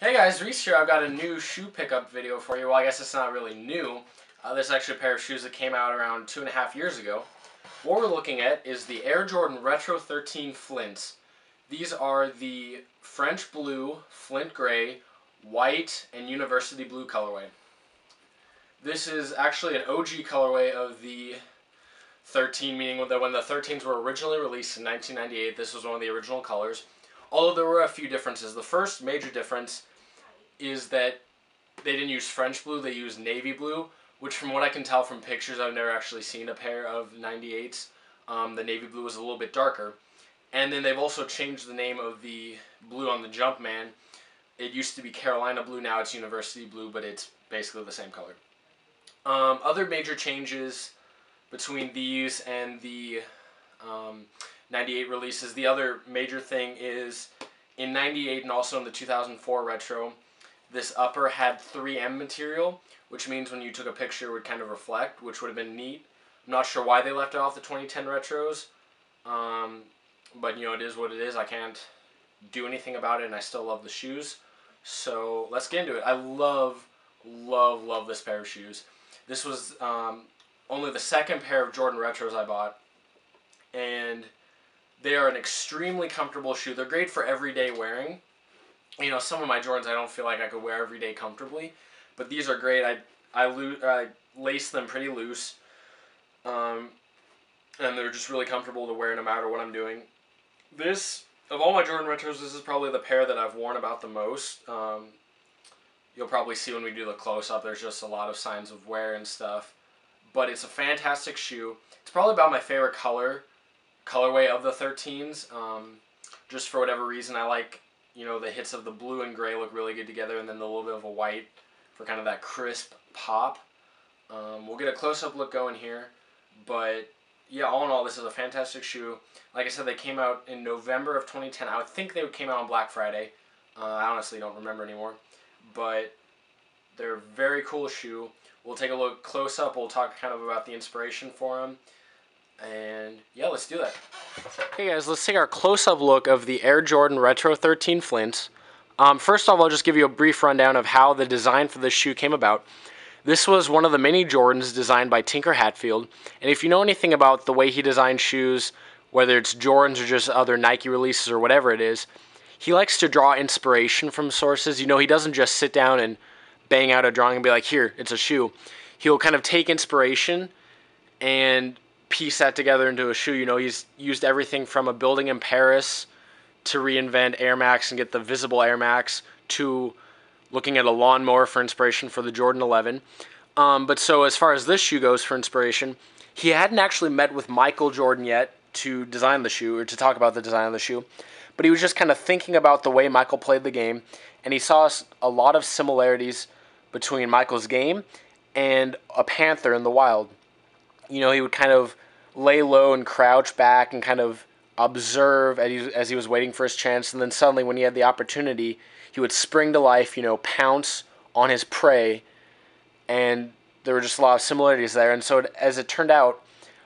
Hey guys, Reese here. I've got a new shoe pickup video for you. Well, I guess it's not really new. This is actually a pair of shoes that came out around 2.5 years ago. What we're looking at is the Air Jordan Retro 13 Flints. These are the French blue, Flint gray, white, and university blue colorway. This is actually an OG colorway of the 13, meaning that when the 13s were originally released in 1998, this was one of the original colors. Although there were a few differences. The first major difference is that they didn't use French blue, they used navy blue, which from what I can tell from pictures, I've never actually seen a pair of 98s. The navy blue was a little bit darker. And then they've also changed the name of the blue on the Jumpman. It used to be Carolina blue, now it's university blue, but it's basically the same color. Other major changes between these and the 98 releases, the other major thing is in 98 and also in the 2004 retro, this upper had 3M material, which means when you took a picture it would kind of reflect, which would have been neat. I'm not sure why they left it off the 2010 retros, but you know, it is what it is. I can't do anything about it, and I still love the shoes. So let's get into it. I love this pair of shoes. This was only the second pair of Jordan retros I bought, and they are an extremely comfortable shoe. They're great for everyday wearing. You know, some of my Jordans I don't feel like I could wear every day comfortably, but these are great. I lace them pretty loose, and they're just really comfortable to wear no matter what I'm doing. This, of all my Jordan retros, this is probably the pair that I've worn about the most. You'll probably see when we do the close-up, there's just a lot of signs of wear and stuff, but it's a fantastic shoe. It's probably about my favorite colorway of the 13s. Just for whatever reason, I like, you know, the hits of the blue and gray look really good together, and then the little bit of a white for kind of that crisp pop. We'll get a close-up look going here, but yeah, all in all, this is a fantastic shoe. Like I said, they came out in November of 2010. I would think they came out on Black Friday. I honestly don't remember anymore, but they're a very cool shoe. We'll take a look close-up. We'll talk kind of about the inspiration for them. And yeah, let's do that. Okay guys, let's take our close-up look of the Air Jordan Retro 13 Flints. First off, I'll just give you a brief rundown of how the design for this shoe came about. This was one of the mini Jordans designed by Tinker Hatfield, and if you know anything about the way he designs shoes, whether it's Jordans or just other Nike releases or whatever it is, he likes to draw inspiration from sources. You know, he doesn't just sit down and bang out a drawing and be like, here, it's a shoe. He'll kind of take inspiration and piece that together into a shoe. You know, he's used everything from a building in Paris to reinvent Air Max and get the visible Air Max to looking at a lawnmower for inspiration for the Jordan 11. But so as far as this shoe goes for inspiration, he hadn't actually met with Michael Jordan yet to design the shoe or to talk about the design of the shoe, but he was just kind of thinking about the way Michael played the game, and he saw a lot of similarities between Michael's game and a panther in the wild. You know, he would kind of lay low and crouch back and kind of observe as he was waiting for his chance, and then suddenly when he had the opportunity, he would spring to life, you know, pounce on his prey, and there were just a lot of similarities there. And so as it turned out,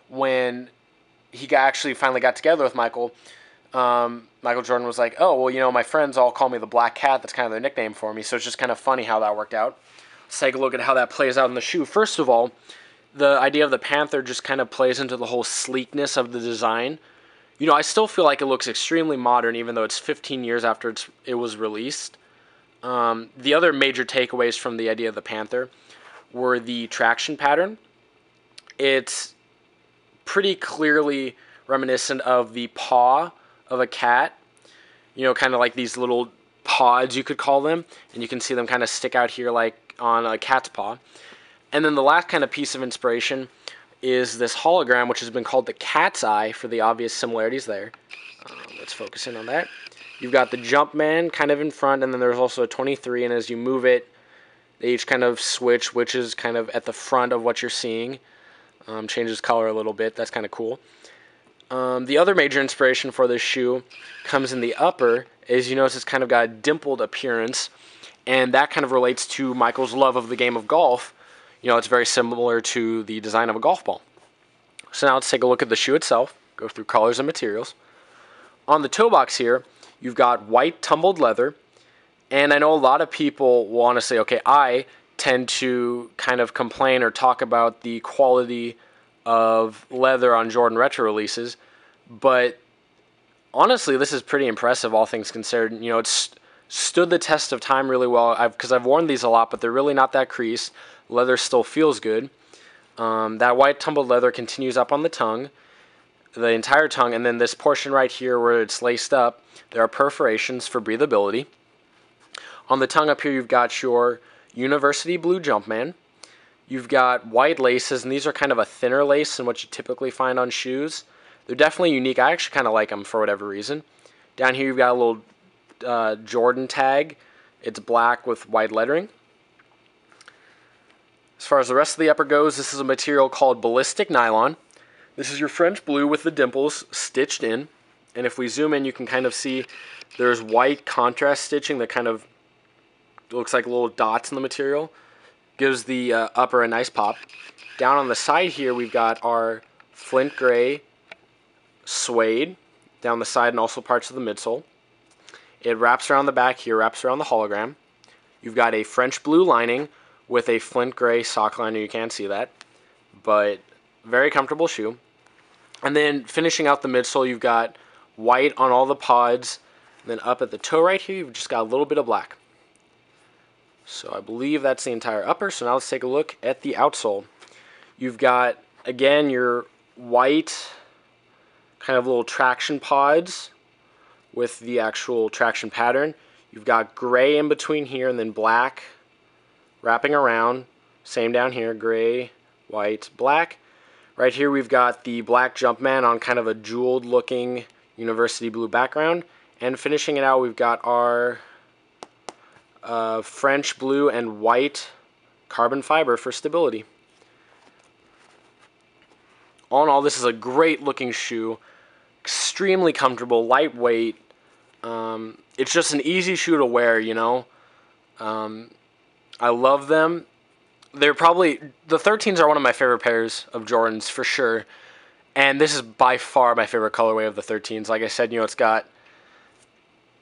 when he actually finally got together with Michael, Michael Jordan was like, oh, well, you know, my friends all call me the Black Cat. That's kind of their nickname for me, so it's just kind of funny how that worked out. Let's take a look at how that plays out in the shoe. First of all, the idea of the panther just kind of plays into the whole sleekness of the design. You know, I still feel like it looks extremely modern, even though it's 15 years after it was released. The other major takeaways from the idea of the panther were the traction pattern. It's pretty clearly reminiscent of the paw of a cat. You know, kind of like these little pods, you could call them, and you can see them kind of stick out here like on a cat's paw. And then the last kind of piece of inspiration is this hologram, which has been called the cat's eye for the obvious similarities there. Let's focus in on that. You've got the Jumpman kind of in front, and then there's also a 23, and as you move it, they each kind of switch, which is kind of at the front of what you're seeing. Changes color a little bit. That's kind of cool. The other major inspiration for this shoe comes in the upper. As you notice, it's kind of got a dimpled appearance, and that kind of relates to Michael's love of the game of golf. You know, it's very similar to the design of a golf ball. So now let's take a look at the shoe itself, go through colors and materials. On the toe box here, you've got white tumbled leather, And I know a lot of people want to say, okay, I tend to kind of complain or talk about the quality of leather on Jordan Retro releases, but honestly, this is pretty impressive, all things considered. You know, it's stood the test of time really well, because I've worn these a lot, but they're really not that creased. Leather still feels good. That white tumbled leather continues up on the tongue, the entire tongue, and then this portion right here where it's laced up, there are perforations for breathability. On the tongue up here, you've got your University Blue Jumpman. You've got white laces, and these are kind of a thinner lace than what you typically find on shoes. They're definitely unique. I actually kind of like them for whatever reason. Down here, you've got a little Jordan tag. It's black with white lettering. As far as the rest of the upper goes, this is a material called ballistic nylon. This is your French blue with the dimples stitched in. And if we zoom in, you can kind of see there's white contrast stitching that kind of looks like little dots in the material. Gives the upper a nice pop. Down on the side here, we've got our Flint gray suede down the side and also parts of the midsole. It wraps around the back here, wraps around the hologram. You've got a French blue lining with a Flint gray sock liner. You can't see that, but very comfortable shoe. And then finishing out the midsole, you've got white on all the pods. And then up at the toe right here, you've just got a little bit of black. So I believe that's the entire upper. So now let's take a look at the outsole. You've got, again, your white kind of little traction pods with the actual traction pattern. You've got gray in between here and then black wrapping around. Same down here, gray, white, black. Right here we've got the black Jumpman on kind of a jeweled looking University Blue background. And finishing it out, we've got our French blue and white carbon fiber for stability. All in all, this is a great looking shoe, extremely comfortable, lightweight. It's just an easy shoe to wear, you know. I love them. They're probably, the 13s are one of my favorite pairs of Jordans for sure. And this is by far my favorite colorway of the 13s. Like I said, you know, it's got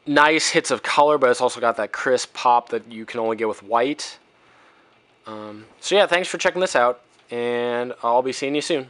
nice hits of color, but it's also got that crisp pop that you can only get with white. So yeah, thanks for checking this out, and I'll be seeing you soon.